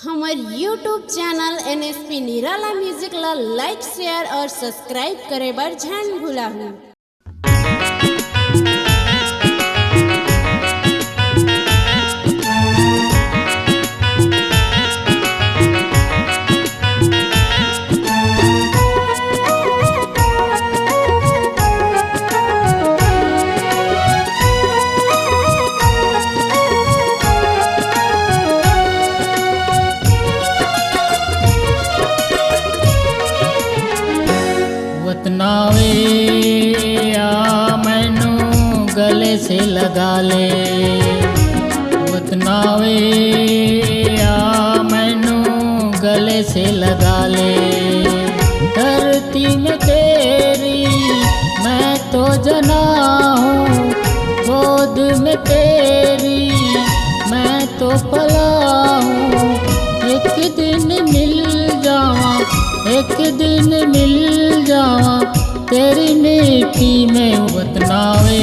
हमार YouTube channel NSP निराला music ला like share और subscribe करे बर झन भुलाहू। वतनावे आ मैनू गले से लगा ले, वतनावे आ मैनू गले से लगा ले। धरती में तेरी मैं तो जना हूँ, गोद में तेरी मैं तो पला हूँ। एक दिन मिल जावा, एक दिन मिल जावा तेरी मिट्टी में। वतनावे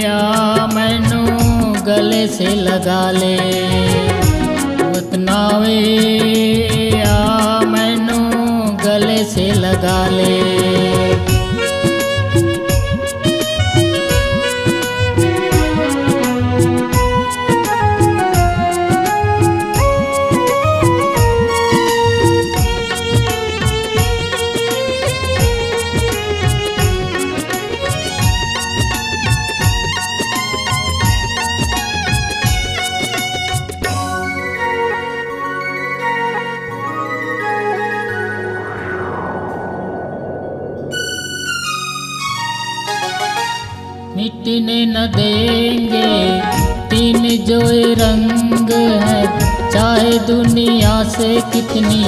आ मैनू गले से लगा ले, वतनावे आ मैनू गले से लगा ले। मिटने न देंगे तीन जो रंग है, चाहे दुनिया से कितनी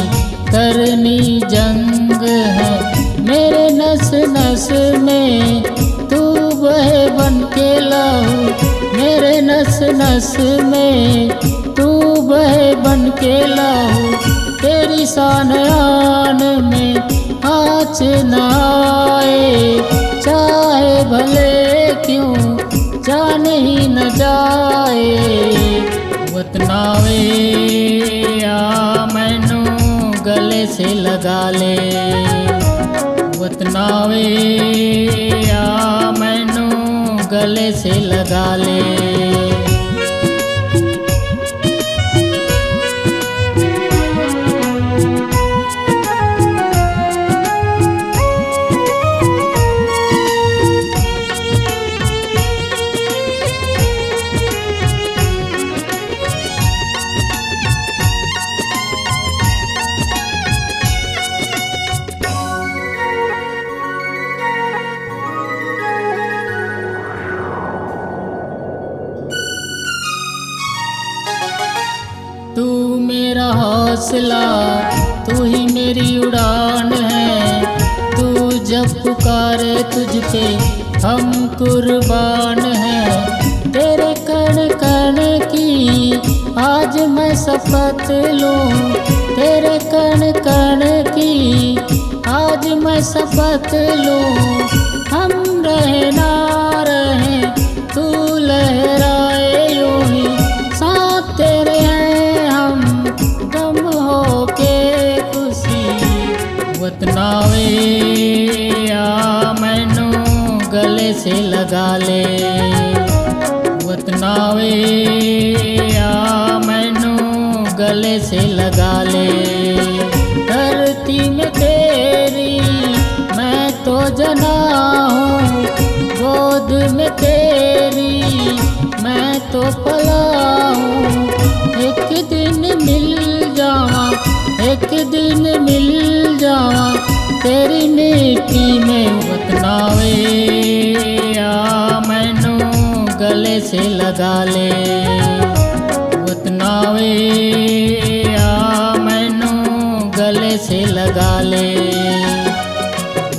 करनी जंग है। मेरे नस नस में तू बहे बन के लहू, मेरे नस नस में तू बहे बन के लहू। तेरी शान आन में आँच न आए, चाहे भले क्यों जान ही न जाए। वतनावे आ मैनू गले से लगा ले, वतनावे आ मैनू गले से लगा ले। तू मेरा हौसला, तू ही मेरी उड़ान है। तू जब पुकारे तुझ पे हम कुर्बान हैं। तेरे कण कण की आज मैं शपथ लूँ, तेरे कण कण की आज मैं शपथ लूँ। हम रहे ना रहे तू लहराए यूं ही, साथ तेरे हैं हम गम हो के खुशी। वतनावे आ मैनू गले से लगा ले, वतनावे आ मैनू गले से लगा ले। धरती में तेरी मैं तो जना हूँ, गोद में तेरी मैं तो पला हूँ। एक दिन मिल जावा, एक दिन मिल जावा तेरी मिट्टी में। वतनावे आ मैनू गले से लगा ले, वतनावे आ मैनू गले से लगा ले।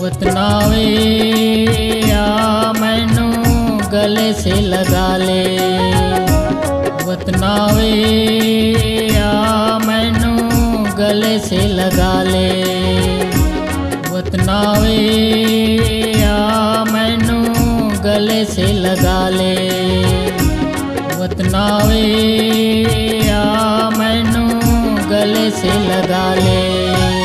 वतनावे आ मैनू गले से लगा ले, वतनावे आ मैनू गले से लगा ले। वतनावे आ मैनू गले से लगा ले, वतनावे आ मैनू से लगा ले।